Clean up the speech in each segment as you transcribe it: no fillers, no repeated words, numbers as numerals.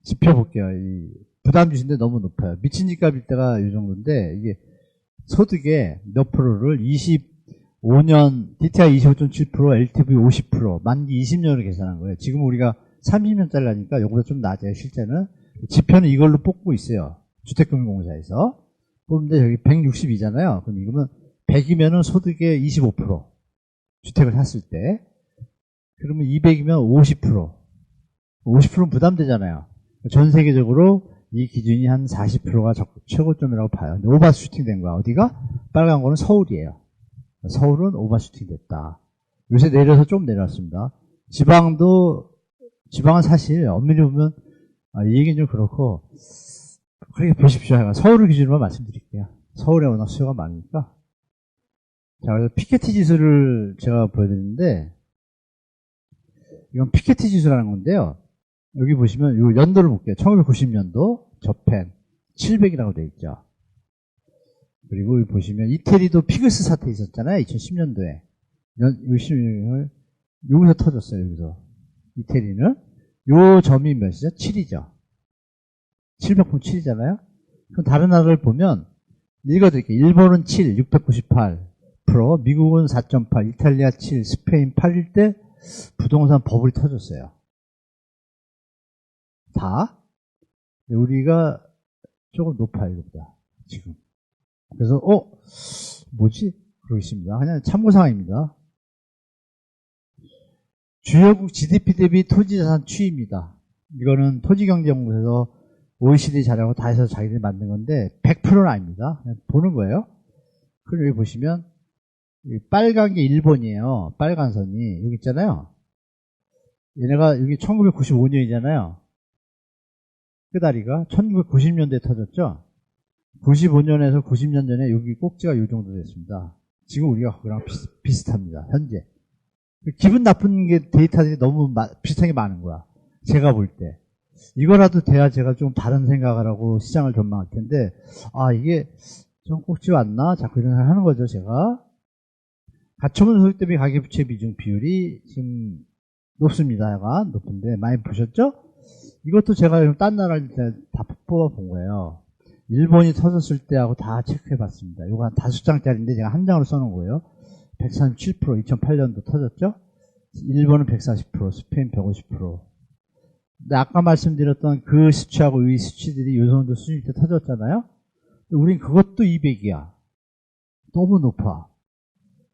지표 볼게요. 이 부담 주신데 너무 높아요. 미친 집값일 때가 이 정도인데, 이게 소득의 몇 프로를 25년, DTI 25.7%, LTV 50%, 만기 20년을 계산한 거예요. 지금 우리가 30년짜리 하니까 요거보다 좀 낮아요, 실제는. 지표는 이걸로 뽑고 있어요. 주택금융공사에서. 뽑는데 여기 162잖아요. 그럼 이거는 100이면은 소득의 25%. 주택을 샀을 때. 그러면 200이면 50%. 50%는 부담되잖아요. 전 세계적으로 이 기준이 한 40%가 최고점이라고 봐요. 근데 오버슈팅 된 거야. 어디가? 빨간 거는 서울이에요. 서울은 오버슈팅 됐다. 요새 내려서 좀 내려왔습니다. 지방은 사실 엄밀히 보면 이 얘기는 좀 그렇고, 그렇게 보십시오. 서울을 기준으로 말씀드릴게요. 서울에 워낙 수요가 많으니까. 자, 그래서 피케티 지수를 제가 보여드리는데, 이건 피케티 지수라는 건데요. 여기 보시면 이 연도를 볼게요. 1990년도 저펜 700이라고 되어 있죠. 그리고 여기 보시면 이태리도 피그스 사태 있었잖아요. 2010년도에. 여기서 터졌어요. 여기서. 이태리는. 요 점이 몇이죠? 7이죠. 700.7이잖아요. 그럼 다른 나라를 보면 읽어드릴게요. 일본은 7, 698%, 미국은 4.8, 이탈리아 7, 스페인 8일 때 부동산 버블이 터졌어요. 다. 우리가 조금 높아요, 이거보다. 지금. 그래서, 뭐지? 그러고 있습니다. 그냥 참고사항입니다. 주요국 GDP 대비 토지자산 추이입니다. 이거는 토지경제연구소에서 OECD 자료하고 다 해서 자기들이 만든 건데 100%는 아닙니다. 그냥 보는 거예요. 그리고 여기 보시면 빨간 게 일본이에요. 빨간 선이. 여기 있잖아요. 얘네가 여기 1995년이잖아요. 끝다리가 1990년대에 터졌죠. 95년에서 90년 전에 여기 꼭지가 이 정도 됐습니다. 지금 우리가 그거랑 비슷합니다. 현재. 기분 나쁜 게 데이터들이 너무 비슷한 게 많은 거야. 제가 볼 때. 이거라도 돼야 제가 좀 다른 생각을 하고 시장을 전망할 텐데, 이게 좀 꼭지 왔나? 자꾸 이런 생각을 하는 거죠, 제가. 가처분 소득 대비 가계부채 비중 비율이 지금 높습니다. 약간 높은데, 많이 보셨죠? 이것도 제가 딴 나라를 다 뽑아본 거예요. 일본이 터졌을 때하고 다 체크해 봤습니다. 이거 한 5장짜리인데 제가 한 장으로 써놓은 거예요. 137%, 2008년도 터졌죠? 일본은 140%, 스페인 150%. 근데 아까 말씀드렸던 그 수치하고 이 수치들이 이 정도 수준일 때 터졌잖아요? 우린 그것도 200이야. 너무 높아.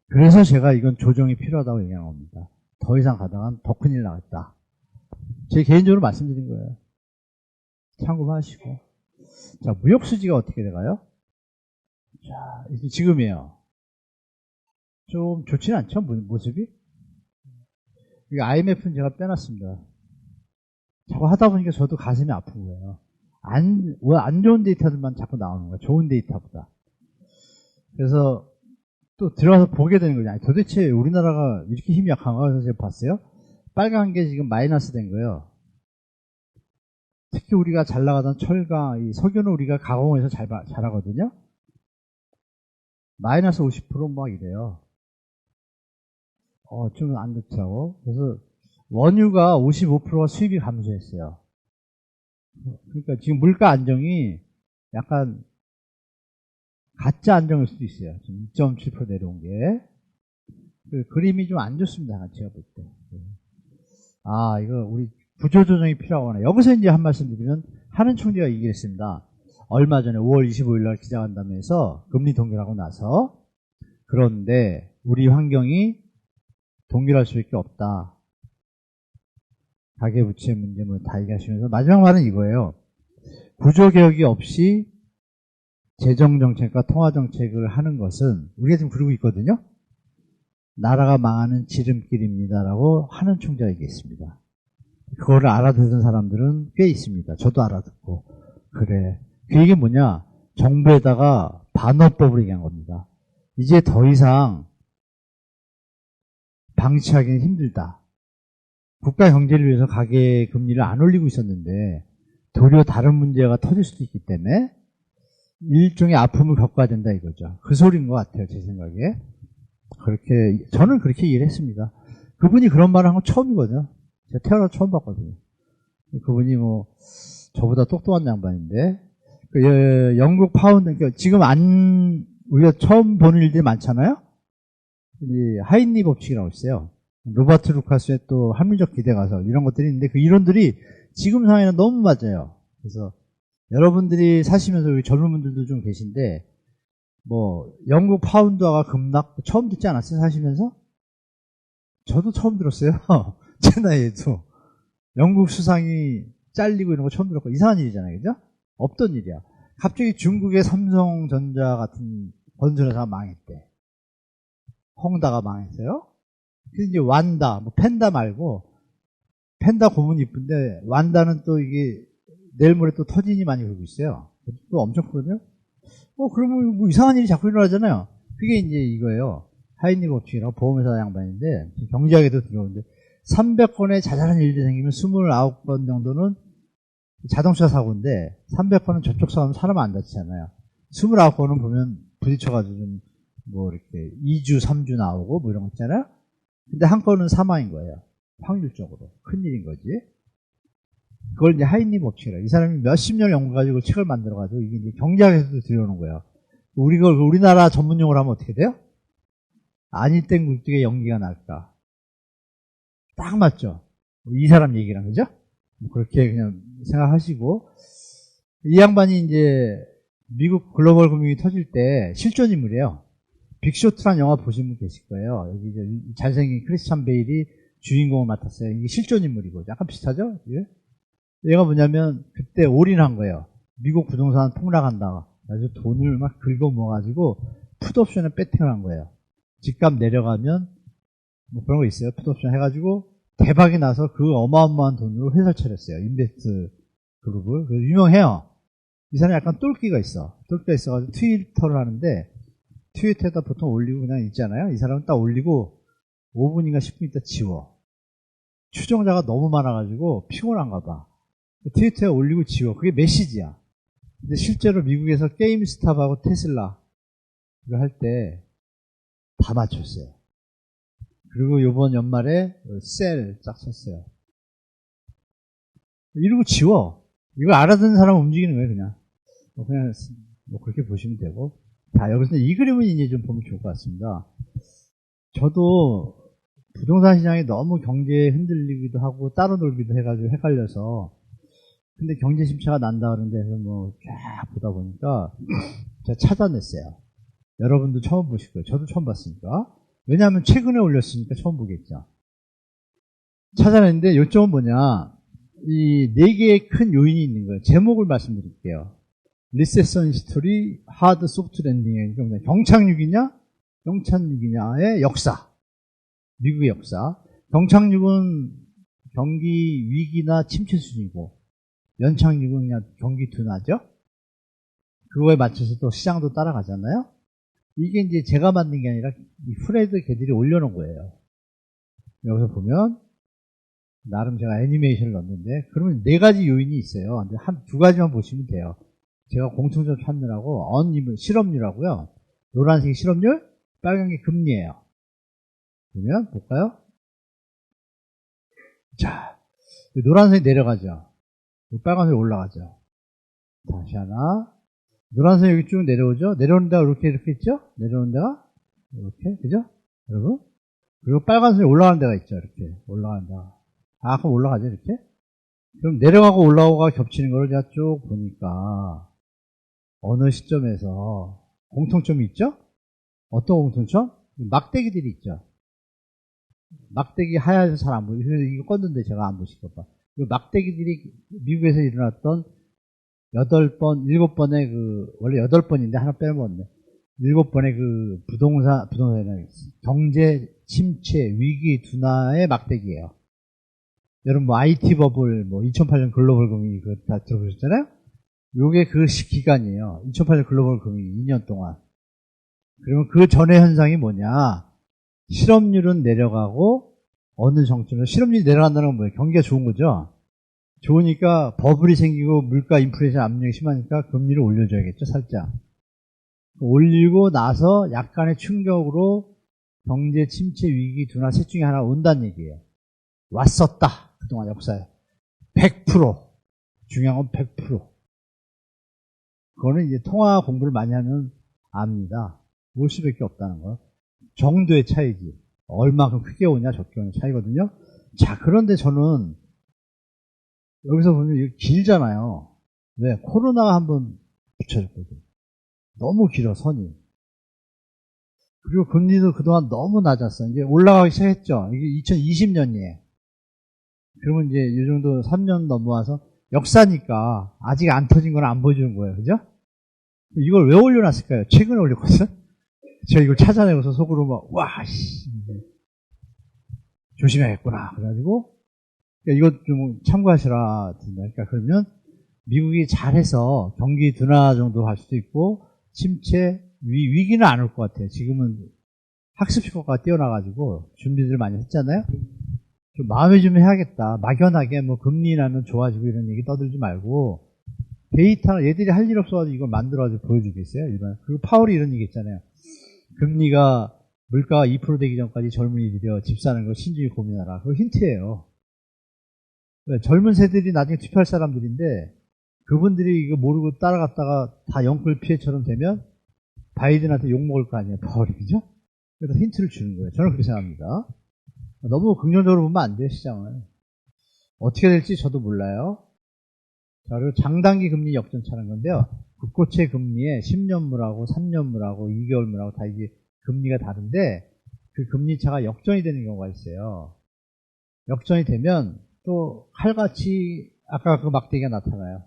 그래서 제가 이건 조정이 필요하다고 얘기한 겁니다. 더 이상 가다간 더 큰일 나겠다. 제 개인적으로 말씀드린 거예요. 참고하시고. 자, 무역수지가 어떻게 돼가요? 자, 이제 지금이에요. 좀 좋지는 않죠, 모습이? 이게 IMF는 제가 빼놨습니다. 자꾸 하다 보니까 저도 가슴이 아픈 거예요. 안 좋은 데이터들만 자꾸 나오는 거예요. 좋은 데이터보다. 그래서 또 들어가서 보게 되는 거죠. 아니, 도대체 우리나라가 이렇게 힘이 약한가? 그래서 제가 봤어요. 빨간 게 지금 마이너스 된 거예요. 특히 우리가 잘 나가던 철강, 이 석유는 우리가 가공해서 잘하거든요. 마이너스 50% 막 이래요. 좀 안 좋더라고. 그래서 원유가 55%가 수입이 감소했어요. 그러니까 지금 물가 안정이 약간 가짜 안정일 수도 있어요. 지금 2.7% 내려온 게. 그 그림이 좀 안 좋습니다. 제가 볼 때. 이거 우리 구조조정이 필요하거나. 여기서 이제 한 말씀 드리면 하는 총리가 얘기했습니다. 얼마 전에 5월 25일 날 기자간담회에서 금리 동결하고 나서 그런데 우리 환경이 동결할 수밖에 없다. 가계부채 문제 다 얘기하시면서 마지막 말은 이거예요. 구조개혁이 없이 재정정책과 통화정책을 하는 것은 우리가 지금 그러고 있거든요. 나라가 망하는 지름길입니다라고 하는 총재가 얘기했습니다. 그거를 알아듣는 사람들은 꽤 있습니다. 저도 알아듣고. 그래. 그 얘기 뭐냐? 정부에다가 반어법을 얘기한 겁니다. 이제 더 이상 방치하기는 힘들다. 국가 경제를 위해서 가계 금리를 안 올리고 있었는데 도리어 다른 문제가 터질 수도 있기 때문에 일종의 아픔을 겪어야 된다 이거죠. 그 소리인 것 같아요. 제 생각에. 저는 그렇게 이해를 했습니다. 그분이 그런 말을 한 건 처음이거든요. 제가 태어나서 처음 봤거든요. 그분이 저보다 똑똑한 양반인데, 영국 파운드, 그러니까 지금 우리가 처음 보는 일들이 많잖아요? 이 하인리 법칙이라고 있어요. 로버트 루카스의 또 합리적 기대 가설, 이런 것들이 있는데, 그 이론들이 지금 상황에는 너무 맞아요. 그래서 여러분들이 사시면서 여기 젊은 분들도 좀 계신데, 뭐, 영국 파운드화가 급락, 처음 듣지 않았어요? 사시면서? 저도 처음 들었어요. 제 나이에도. 영국 수상이 잘리고 이런 거 처음 들었고, 이상한 일이잖아요. 그죠? 없던 일이야. 갑자기 중국의 삼성전자 같은 건설회사가 망했대. 헝다가 망했어요. 그래서 이제 완다, 뭐 펜다 말고, 펜다 고문 이쁜데, 완다는 또 이게 내일 모레 또 터진이 많이 그러고 있어요. 또 엄청 크거든요. 그러면 뭐 이상한 일이 자꾸 일어나잖아요. 그게 이제 이거예요. 하인리 법칙이라고 보험회사 양반인데, 경제학에도 들어오는데, 300건의 자잘한 일이 생기면 29건 정도는 자동차 사고인데, 300건은 저쪽 사람 안 다치잖아요. 29건은 보면 부딪혀가지고 좀, 뭐 이렇게 2주, 3주 나오고 뭐 이런 거 있잖아요. 근데 한 건은 사망인 거예요. 확률적으로. 큰일인 거지. 그걸 이제 하인리 법칙이라. 이 사람이 몇십 년 연구가지고 책을 만들어가지고 이게 이제 경제학에서도 들여오는 거예요. 우리나라 전문용어로 하면 어떻게 돼요? 아닐 땐 굴뚝에 연기가 날까. 딱 맞죠? 이 사람 얘기랑, 그죠? 그렇게 그냥 생각하시고. 이 양반이 이제 미국 글로벌 금융이 터질 때 실존 인물이에요. 빅쇼트란 영화 보신 분 계실 거예요. 여기 이제 잘생긴 크리스찬 베일이 주인공을 맡았어요. 이게 실존 인물이고. 약간 비슷하죠? 예? 얘가 뭐냐면 그때 올인한 거예요. 미국 부동산 폭락한다. 그래서 돈을 막 긁어 모아가지고 풋옵션에 배팅을 한 거예요. 집값 내려가면 뭐 그런 거 있어요. 풋옵션 해가지고 대박이 나서 그 어마어마한 돈으로 회사를 차렸어요. 인베스트 그룹을. 그래서 유명해요. 이 사람이 약간 똘끼가 있어. 똘끼가 있어가지고 트위터를 하는데 트위터에다 보통 올리고 그냥 있잖아요. 이 사람은 딱 올리고 5분인가 10분 있다 지워. 추종자가 너무 많아가지고 피곤한가 봐. 트위터에 올리고 지워. 그게 메시지야. 근데 실제로 미국에서 게임스탑하고 테슬라 이거 할 때 다 맞췄어요. 그리고 요번 연말에 셀 쫙 쳤어요. 이러고 지워. 이걸 알아듣는 사람 움직이는 거예요, 그냥. 그냥 그렇게 보시면 되고. 자, 여기서 이 그림을 이제 좀 보면 좋을 것 같습니다. 저도 부동산 시장이 너무 경제에 흔들리기도 하고 따로 놀기도 해가지고 헷갈려서 근데 경제 침체가 난다 그러는데 해서 뭐 쫙 보다 보니까 제가 찾아냈어요. 여러분도 처음 보실 거예요. 저도 처음 봤으니까. 왜냐하면 최근에 올렸으니까 처음 보겠죠. 찾아냈는데 요점은 뭐냐. 이 네 개의 큰 요인이 있는 거예요. 제목을 말씀드릴게요. 리세션 히스토리, 하드 소프트 랜딩. 그러니까 경착륙이냐, 경착륙이냐의 역사. 미국의 역사. 경착륙은 경기 위기나 침체 수준이고, 연착륙은 그냥 경기 둔화죠. 그거에 맞춰서 또 시장도 따라가잖아요. 이게 이제 제가 만든 게 아니라 이 프레드 걔들이 올려놓은 거예요. 여기서 보면 나름 제가 애니메이션을 넣었는데 그러면 네 가지 요인이 있어요. 근데 한 두 가지만 보시면 돼요. 제가 공통점 찾느라고 실업률하고요. 노란색이 실업률, 빨간 게 금리예요. 그러면 볼까요? 자, 노란색이 내려가죠. 빨간색이 올라가죠. 다시 하나. 노란색 여기 쭉 내려오죠? 내려오는 데가 이렇게 있죠? 내려오는 데가 이렇게, 그죠? 여러분? 그리고 빨간색이 올라가는 데가 있죠? 이렇게. 올라가는 데가. 그럼 올라가죠? 이렇게? 그럼 내려가고 올라오고가 겹치는 걸 제가 쭉 보니까 어느 시점에서 공통점이 있죠? 어떤 공통점? 막대기들이 있죠? 막대기 하얀 잘 안 보이죠? 이거 껐는데 제가 안 보실까봐. 이 막대기들이 미국에서 일어났던 8번, 7번의 원래 8번인데 하나 빼먹었네. 7번의 부동산이나 경제 침체, 위기 둔화의 막대기예요. 여러분 IT 버블, 2008년 글로벌 금융이 그거 다 들어보셨잖아요? 요게 그 기간이에요. 2008년 글로벌 금융이 2년 동안. 그러면 그 전의 현상이 뭐냐? 실업률은 내려가고 어느 정점에서 실업률이 내려간다는 건 뭐예요? 경기가 좋은 거죠? 좋으니까 버블이 생기고 물가 인플레이션 압력이 심하니까 금리를 올려줘야겠죠, 살짝. 올리고 나서 약간의 충격으로 경제 침체, 위기, 둔화 셋 중에 하나 온다는 얘기예요. 왔었다. 그동안 역사에. 100% 중요한 건 100%. 그거는 이제 통화 공부를 많이 하면 압니다. 올 수밖에 없다는 거. 정도의 차이지. 얼마큼 크게 오냐 적게 오냐 차이거든요. 자, 그런데 저는 여기서 보면 이거 길잖아요. 왜? 코로나가 한번 붙여줬거든. 너무 길어, 선이. 그리고 금리도 그동안 너무 낮았어. 이제 올라가기 시작했죠. 이게 2020년이에요. 그러면 이제 이 정도 3년 넘어와서 역사니까 아직 안 터진 건 안 보여주는 거예요. 그죠? 이걸 왜 올려놨을까요? 최근에 올렸거든? 제가 이걸 찾아내고서 속으로 막, 와, 씨. 조심해야겠구나. 그래가지고, 이거 좀 참고하시라. 그러니까 그러면 미국이 잘해서 경기 둔화 정도 할 수도 있고, 침체, 위기는 안 올 것 같아요. 지금은 학습 효과가 뛰어나가지고 준비들 많이 했잖아요. 좀 마음에 좀 해야겠다. 막연하게 뭐 금리 인하는 좋아지고 이런 얘기 떠들지 말고 데이터 얘들이 할 일 없어가지고 이걸 만들어가지고 보여주겠어요. 이런. 그리고 파월이 이런 얘기 했잖아요. 금리가 물가가 2% 되기 전까지 젊은이들이 집 사는 걸 신중히 고민하라. 그거 힌트예요. 왜? 젊은 세대들이 나중에 투표할 사람들인데 그분들이 이거 모르고 따라갔다가 다 영끌 피해처럼 되면 바이든한테 욕먹을 거 아니에요. 파월이. 그죠? 그래서 힌트를 주는 거예요. 저는 그렇게 생각합니다. 너무 긍정적으로 보면 안 돼요, 시장을. 어떻게 될지 저도 몰라요. 자, 그리고 장단기 금리 역전차는 건데요. 국고채 금리에 10년물하고 3년물하고 2개월물하고 다 이게 금리가 다른데 그 금리 차가 역전이 되는 경우가 있어요. 역전이 되면 또 칼같이 아까 그 막대기가 나타나요.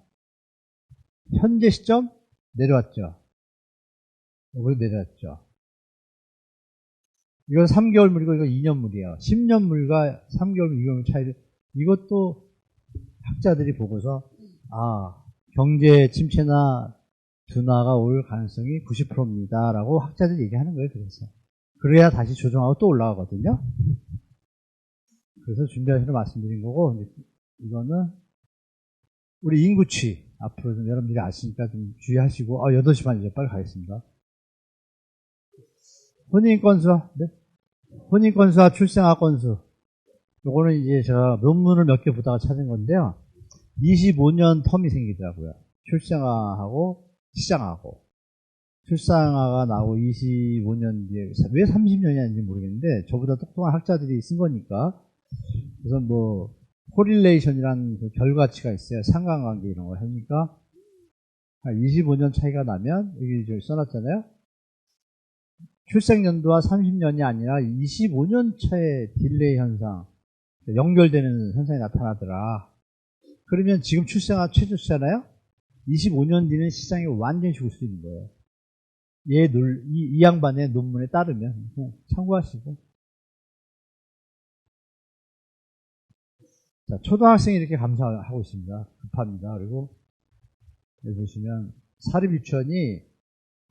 현재 시점 내려왔죠. 여기 내려왔죠. 이건 3개월물이고 이거 2년물이에요. 10년물과 3개월, 2개월 차이를 이것도 학자들이 보고서 경제 침체나 둔화가 올 가능성이 90%입니다. 라고 학자들이 얘기하는 거예요. 그래서. 그래야 다시 조정하고 또 올라가거든요. 그래서 준비하시러 말씀드린 거고, 이거는 우리 인구치. 앞으로 좀 여러분들이 아시니까 좀 주의하시고, 8시 반 이제 빨리 가겠습니다. 혼인건수와, 네? 혼인건수와 출생아 건수. 요거는 이제 제가 논문을 몇 개 보다가 찾은 건데요. 25년 텀이 생기더라고요. 출생아하고 시장아하고. 출생아가 나오고 25년 뒤에 왜 30년이 아닌지 모르겠는데 저보다 똑똑한 학자들이 쓴 거니까. 그래서 뭐 코릴레이션이라는 그 결과치가 있어요. 상관관계 이런 걸 하니까 25년 차이가 나면 여기 저 써놨잖아요. 출생연도와 30년이 아니라 25년 차의 딜레이 현상, 연결되는 현상이 나타나더라. 그러면 지금 최저치잖아요? 25년 뒤는 시장이 완전히 죽을 수 있는 거예요. 이 양반의 논문에 따르면 참고하시고. 자, 초등학생이 이렇게 감사하고 있습니다. 급합니다. 그리고 여기 보시면 사립유치원이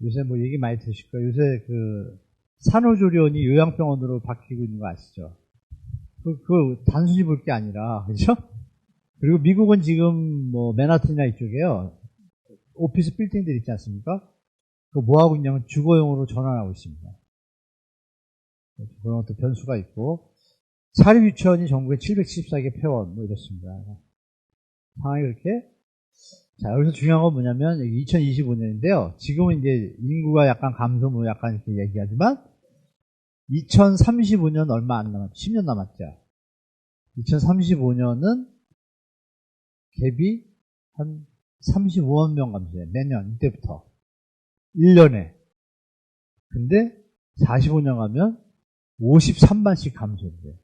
요새 뭐 얘기 많이 들으실 거예요. 요새 그 산후조리원이 요양병원으로 바뀌고 있는 거 아시죠? 그 단순히 볼 게 아니라, 그죠? 그리고 미국은 지금 뭐 맨하튼이나 이쪽에요. 오피스 빌딩들 있지 않습니까? 그거 뭐 하고 있냐면 주거용으로 전환하고 있습니다. 그런 것도 변수가 있고, 사립유치원이 전국에 774개 폐원, 뭐 이렇습니다. 상황이 그렇게. 자, 여기서 중요한 건 뭐냐면, 2025년인데요. 지금은 이제 인구가 약간 감소, 뭐 약간 이렇게 얘기하지만, 2035년 얼마 안 남았죠. 10년 남았죠. 2035년은 갭이 한 35만 명 감소해요. 매년, 이때부터. 1년에. 근데 45년 가면 53만씩 감소돼요.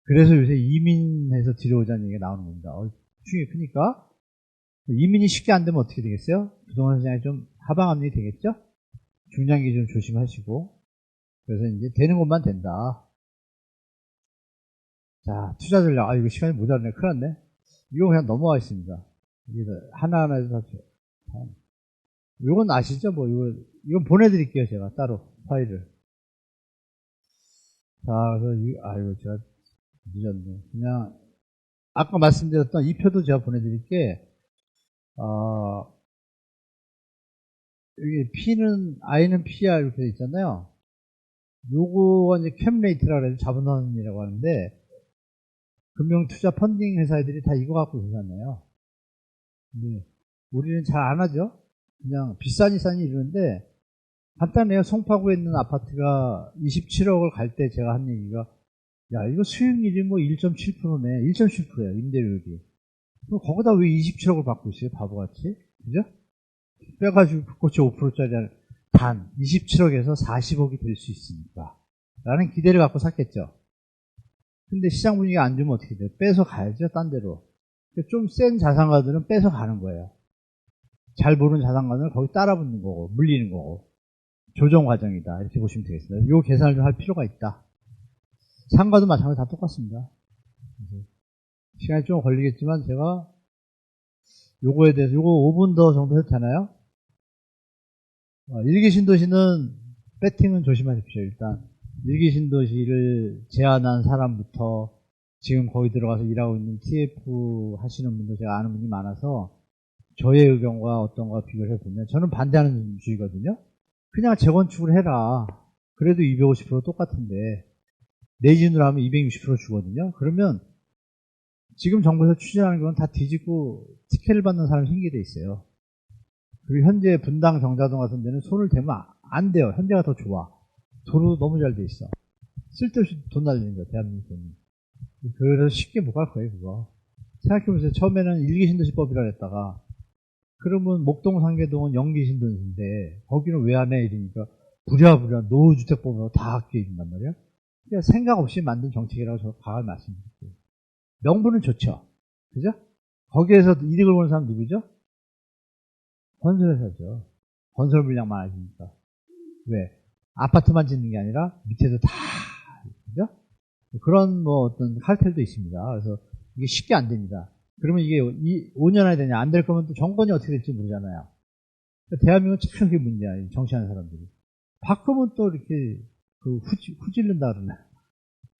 그래서 요새 이민해서 들여오자는 얘기가 나오는 겁니다. 충격이 크니까. 이민이 쉽게 안 되면 어떻게 되겠어요? 부동산 시장이 좀 하방압력이 되겠죠? 중장기 좀 조심하시고. 그래서 이제 되는 것만 된다. 자, 투자 전략. 이거 시간이 모자라네. 큰일 났네. 이거 그냥 넘어가 있습니다. 하나하나 해서 이건 아시죠? 뭐, 이건 보내드릴게요. 제가 따로 파일을. 자, 그래서 이거 제가 늦었네. 그냥, 아까 말씀드렸던 이 표도 제가 보내드릴게, 여기 P는, I는 PR 이렇게 돼 있잖아요. 요거가 이제 캠레이트라고 해서 자본선이라고 하는데, 금융투자 펀딩 회사들이 다 이거 갖고 계산해요. 근데 우리는 잘 안 하죠. 그냥 비싸니 싸니 이러는데 간단해요. 송파구에 있는 아파트가 27억을 갈 때 제가 한 얘기가 야 이거 수익률이 뭐 1.7%네. 1.7%예요. 임대료율이. 그럼 거기다 왜 27억을 받고 있어요? 바보같이. 그죠? 빼가지고 그것이 5%짜리 단 27억에서 40억이 될 수 있으니까 라는 기대를 갖고 샀겠죠. 근데 시장 분위기가 안 좋으면 어떻게 돼요? 빼서 가야죠. 딴 데로. 좀 센 자산가들은 빼서 가는 거예요. 잘 모르는 자산가들은 거기 따라붙는 거고 물리는 거고 조정 과정이다. 이렇게 보시면 되겠습니다. 이 계산을 좀 할 필요가 있다. 상가도 마찬가지로 다 똑같습니다. 시간이 좀 걸리겠지만 제가 요거에 대해서 요거 5분 더 정도 해도 되나요? 일기신도시는 배팅은 조심하십시오. 일단 일기신도시를 제안한 사람부터 지금 거기 들어가서 일하고 있는 TF 하시는 분도 제가 아는 분이 많아서 저의 의견과 어떤 거와 비교를 해보면 저는 반대하는 주의거든요. 그냥 재건축을 해라. 그래도 250% 똑같은데 내진으로 하면 260% 주거든요. 그러면 지금 정부에서 추진하는 건 다 뒤집고 특혜를 받는 사람이 생기게 돼 있어요. 그리고 현재 분당 정자동 같은 데는 손을 대면 안 돼요. 현재가 더 좋아. 도로 너무 잘 돼 있어. 쓸데없이 돈 날리는 거야, 대한민국은. 그래서 쉽게 못 갈 거예요, 그거. 생각해보세요. 처음에는 일기신도시법이라 했다가 그러면 목동 상계동은 영기신도시인데 거기는 왜 안 해? 이러니까 부랴부랴 노후주택법으로 다 합계해준단 말이야. 그러니까 생각 없이 만든 정책이라고 저 강하게 말씀드릴게요. 명분은 좋죠. 그죠? 거기에서 이득을 보는 사람 누구죠? 건설회사죠. 건설 물량 많아지니까. 왜? 아파트만 짓는 게 아니라 밑에도 다, 그죠? 그런 뭐 어떤 칼텔도 있습니다. 그래서 이게 쉽게 안 됩니다. 그러면 이게 5년 안에 되냐? 안 될 거면 또 정권이 어떻게 될지 모르잖아요. 대한민국은 참 그게 문제야. 정치하는 사람들이. 바꾸면 또 이렇게 후질른다 그러네.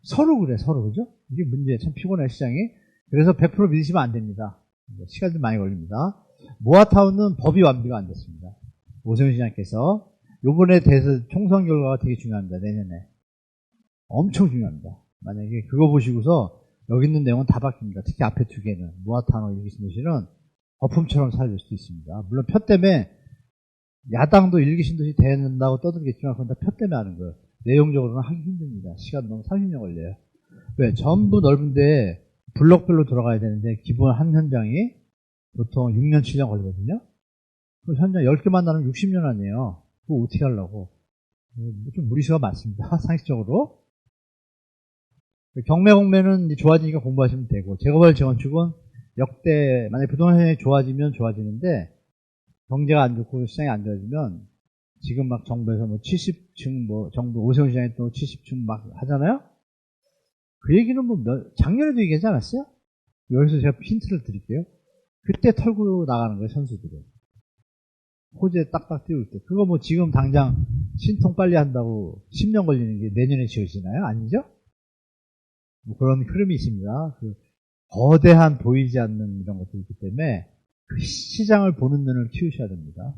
서로 그래, 서로. 그죠? 이게 문제야. 참 피곤해, 시장이. 그래서 100% 믿으시면 안 됩니다. 시간 좀 많이 걸립니다. 모아타운은 법이 완비가 안 됐습니다. 오세훈 시장께서. 요번에 대해서 총선 결과가 되게 중요합니다. 내년에. 엄청 중요합니다. 만약에 그거 보시고서 여기 있는 내용은 다 바뀝니다. 특히 앞에 두 개는. 모아타운 일기신도시는 거품처럼 사라질 수도 있습니다. 물론 표 때문에 야당도 일기신도시 된다고 떠들겠지만 그건 다 표 때문에 하는 거예요. 내용적으로는 하기 힘듭니다. 시간 너무 30년 걸려요. 왜? 전부 넓은데 블럭별로 들어가야 되는데 기본 한 현장이 보통 6년, 7년 걸리거든요. 그 현장 10개 만나면 60년 아니에요. 그거 어떻게 하려고. 좀 무리수가 많습니다. 상식적으로. 경매 공매는 좋아지니까 공부하시면 되고 재개발 재건축은 역대 만약에 부동산 시장이 좋아지면 좋아지는데 경제가 안 좋고 시장이 안 좋아지면 지금 막 정부에서 뭐 70층 뭐 정부 오세훈 시장이 또 70층 막 하잖아요. 그 얘기는 뭐 작년에도 얘기하지 않았어요? 여기서 제가 힌트를 드릴게요. 그때 털고 나가는 거예요, 선수들은. 호재 딱딱 띄울 때. 그거 뭐 지금 당장 신통 빨리 한다고 10년 걸리는 게 내년에 지어지나요? 아니죠? 뭐 그런 흐름이 있습니다. 그 거대한 보이지 않는 이런 것들이 있기 때문에 그 시장을 보는 눈을 키우셔야 됩니다.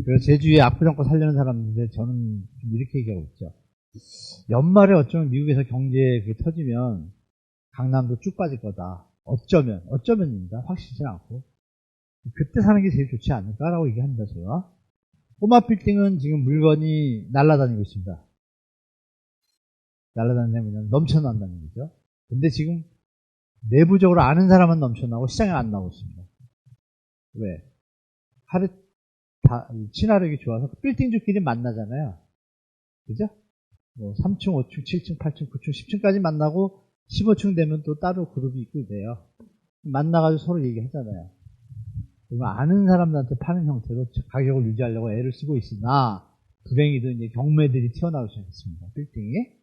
그래서 제주에 압구정권 살려는 사람인데 저는 좀 이렇게 얘기하고 있죠. 연말에 어쩌면 미국에서 경제 그게 터지면 강남도 쭉 빠질 거다. 어쩌면입니다. 확실치 않고. 그때 사는 게 제일 좋지 않을까라고 얘기합니다, 제가. 꼬마 빌딩은 지금 물건이 날아다니고 있습니다. 날아다니면 넘쳐난다는 거죠. 근데 지금 내부적으로 아는 사람은 넘쳐나고 시장에 안 나오고 있습니다. 왜? 하루 친화력이 좋아서 빌딩주끼리 만나잖아요. 그죠? 뭐 3층, 5층, 7층, 8층, 9층, 10층까지 만나고 15층 되면 또 따로 그룹이 있고 이래요. 만나가지고 서로 얘기하잖아요. 그러면 아는 사람들한테 파는 형태로 가격을 유지하려고 애를 쓰고 있으나 불행히도 이제 경매들이 튀어나오기 시작했습니다. 빌딩에.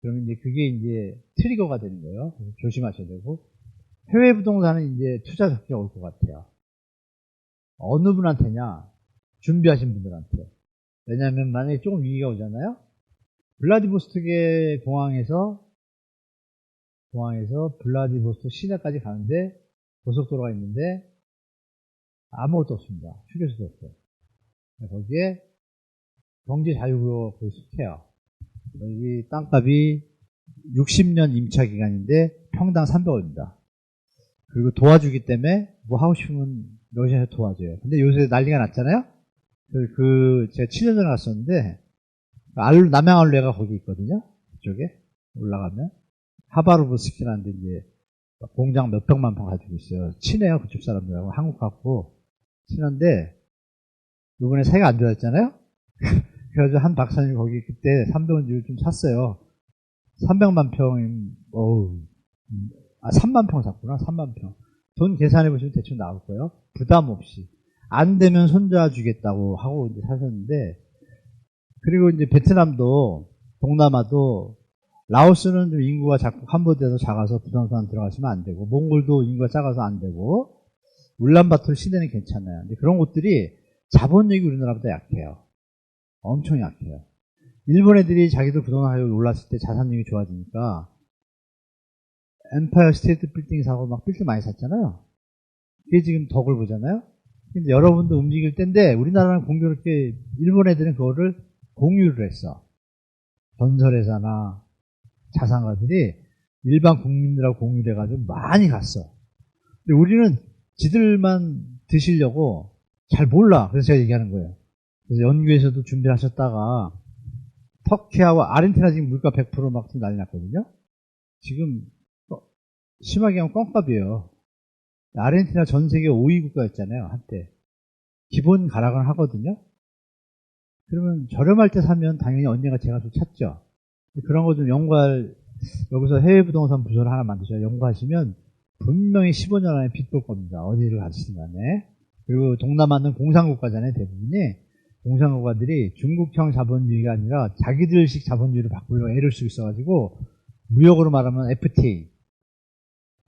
그러면 이제 그게 이제 트리거가 되는 거예요. 그래서 조심하셔야 되고 해외 부동산은 이제 투자 적기가 올 것 같아요. 어느 분한테냐? 준비하신 분들한테. 왜냐하면 만약에 조금 위기가 오잖아요. 블라디보스톡의 공항에서 블라디보스톡 시내까지 가는데 고속도로가 있는데 아무것도 없습니다. 휴게소도 없어요. 거기에 경제 자유구역으로 거의 속해요. 여기 땅값이 60년 임차 기간인데 평당 300원입니다. 그리고 도와주기 때문에 뭐 하고 싶으면 러시아에서 도와줘요. 근데 요새 난리가 났잖아요? 제가 7년 전에 갔었는데, 남양알루에가 거기 있거든요? 그쪽에 올라가면. 하바르브스키라는데 이제 공장 몇백만 평 가지고 있어요. 친해요, 그쪽 사람들하고. 한국 같고. 친한데, 이번에 사이가 안 좋았잖아요? 그래가지고 한 박사님이 거기 그때 300원 주고 좀 샀어요. 300만 평, 3만 평 샀구나, 3만 평. 돈 계산해보시면 대충 나올 거예요. 부담 없이. 안 되면 손자 주겠다고 하고 이제 사셨는데, 그리고 이제 베트남도, 동남아도, 라오스는 좀 인구가 자꾸 캄보디아도 작아서 부동산 들어가시면 안 되고, 몽골도 인구가 작아서 안 되고, 울란바토르 시내는 괜찮아요. 근데 그런 곳들이 자본력이 우리나라보다 약해요. 엄청 약해요. 일본 애들이 자기도 부동산 가격이 올랐을 때 자산력이 좋아지니까 엠파이어 스테이트 빌딩 사고 막 빌딩 많이 샀잖아요. 그게 지금 덕을 보잖아요. 근데 여러분도 움직일 때인데 우리나라는 공교롭게 일본 애들은 그거를 공유를 했어. 건설회사나 자산가들이 일반 국민들하고 공유를 해가지고 많이 갔어. 근데 우리는 지들만 드시려고 잘 몰라. 그래서 제가 얘기하는 거예요. 그래서 연구에서도 준비를 하셨다가 터키하고 아르헨티나 지금 물가 100% 막 난리 났거든요. 지금 심하게 하면 껌값이에요. 아르헨티나 전 세계 5위 국가였잖아요, 한때. 기본 가락은 하거든요. 그러면 저렴할 때 사면 당연히 언젠가 제가 좀 찾죠. 그런 거 좀 연구할, 여기서 해외 부동산 부서를 하나 만드셔야 연구하시면 분명히 15년 안에 빚 볼 겁니다. 어디를 가시든 간에. 그리고 동남아는 공산국가잖아요, 대부분이. 공산국가들이 중국형 자본주의가 아니라 자기들식 자본주의를 바꾸려고 애를 쓰고 있어가지고 무역으로 말하면 FTA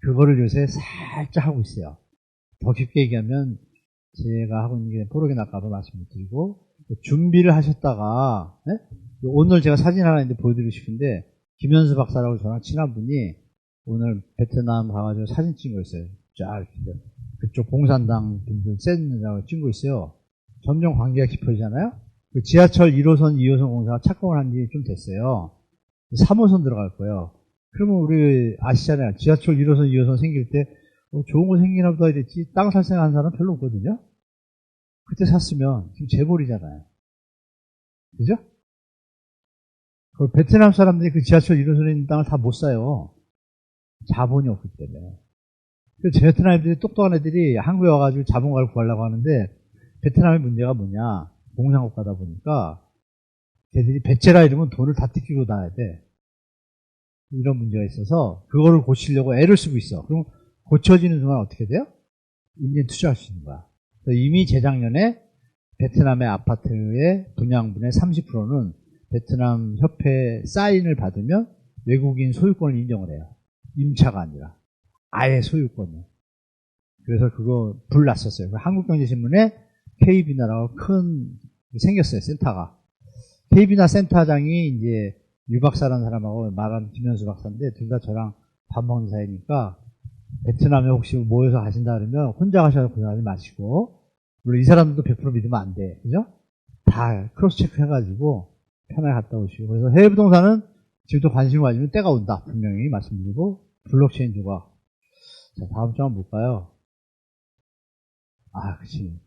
그거를 요새 살짝 하고 있어요. 더 깊게 얘기하면 제가 하고 있는 게 프로그램 아까도 말씀을 드리고 준비를 하셨다가 네? 오늘 제가 사진 하나 있는데 보여드리고 싶은데 김현수 박사라고 저랑 친한 분이 오늘 베트남 가가지고 사진 찍은 거 있어요. 쫙 이렇게 그쪽 공산당 분들 센 여자가 찍은 거 있어요. 점점 관계가 깊어지잖아요. 그 지하철 1호선, 2호선 공사가 착공을 한 지 좀 됐어요. 3호선 들어갈 거예요. 그러면 우리 아시잖아요. 지하철 1호선, 2호선 생길 때 좋은 거 생기나 보다 이랬지 땅 살 생각하는 사람 별로 없거든요. 그때 샀으면 지금 재벌이잖아요. 그죠? 그 베트남 사람들이 그 지하철 1호선에 있는 땅을 다 못 사요. 자본이 없기 때문에. 그래서 베트남 애들이 똑똑한 애들이 한국에 와가지고 자본가를 구하려고 하는데 베트남의 문제가 뭐냐. 공산국가다 보니까 걔들이 배째라 이러면 돈을 다 뜯기고 나야 돼. 이런 문제가 있어서 그거를 고치려고 애를 쓰고 있어. 그럼 고쳐지는 순간 어떻게 돼요? 인제 투자할 수 있는 거야. 이미 재작년에 베트남의 아파트의 분양분의 30%는 베트남 협회 사인을 받으면 외국인 소유권을 인정을 해요. 임차가 아니라. 아예 소유권을. 그래서 그거 불 났었어요. 한국경제신문에 KB나라고 큰 생겼어요. 센터가. KB나 센터장이 이제 유 박사라는 사람하고 말하는 김현수 박사인데 둘 다 저랑 밥 먹는 사이니까 베트남에 혹시 모여서 가신다 그러면 혼자 가셔서 고생하지 마시고 물론 이 사람들도 100% 믿으면 안 돼. 그죠? 다 크로스 체크 해가지고 편하게 갔다 오시고 그래서 해외 부동산은 지금도 관심을 가지면 때가 온다. 분명히 말씀드리고 블록체인 조각. 자, 다음 장 한번 볼까요? 아, 그치.